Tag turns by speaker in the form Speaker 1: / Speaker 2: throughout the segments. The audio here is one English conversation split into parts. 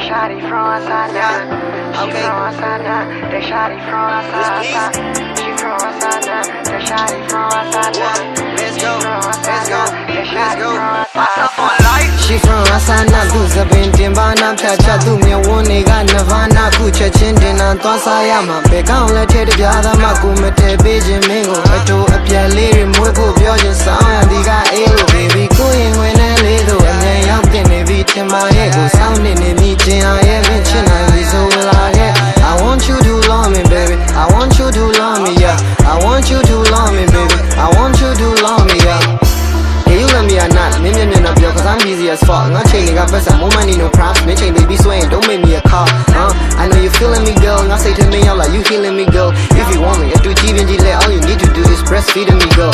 Speaker 1: shawty from Asana. She from Asana. The shawty from Asana. She from Asana. The shawty from Asana.
Speaker 2: Let's go. Let's go.
Speaker 1: The shawty from
Speaker 2: Asana.
Speaker 3: She from Asana. Du sabin timbana pyacha du mya wone ga Nirvana ku chachin dina twasa ya ma be kaung le the de pya da ma ku me the pe chin min ko ato apyat le ri mwe pho pyo chin saung ya di ga eh lo baby ko yin ngwen ne le do a myan yauk tin ne bi tin ma ye ko saung ne ne mi chin a ye min chin na bi so la ye I want you to love me baby I want you to love me yeah I want you to love me baby I want you to love me yeah you let me or not, me not pure cause I'm busy as fuck. I'm chaining got best more money, no props. Me chain baby swaying, don't make me a call. I know you feeling me, girl. I say to me, I'm like you healing me, girl. If you want me, if you achieving G, all you need to do is breastfeeding me, girl.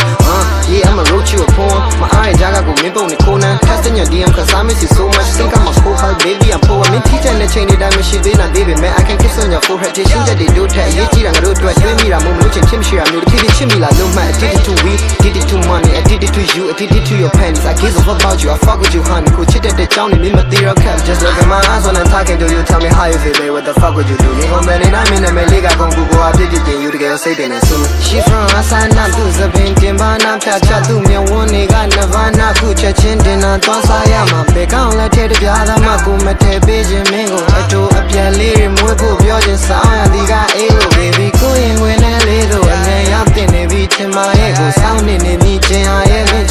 Speaker 3: Yeah, I'ma wrote you a poem. My eye jaga go me bone corner. Testing your DM cause I miss you so much. Think I'm a cool hug, baby. I'm poor. Me teaching the chain that me shit, baby, man. I can kiss on your forehead. Just shoot that they do tag. Yeah, cheat, I'm gonna do it. Do me, I'm moving, Tim Shira. I'm gonna chimney like no man. Addicted to weed, addicted to money, addicted to you, addicted to your panties. I give a fuck about you, I fuck with you, honey. Cool shit that they tell me, material cap. Just look at my eyes when I'm talking to you. Tell me how you feel, babe. What the fuck would you do? You gon' bend it, I'm in the man. Liga gon' Google, I did it, you to get say that it's soon. She from Asana, do the pain, Timbana, Pacha, do me one nigga, Nirvana, Kucha, Chindina, Tosa, Yama, Beckham, let it be other Maku, Mete, Beijing, Mingo, Eto, Apia, Liri, Mubu, Bjorn, Sound, Diga, Elo, baby, going when I little, and then I'm in every time my ego, sounding in each and I am in.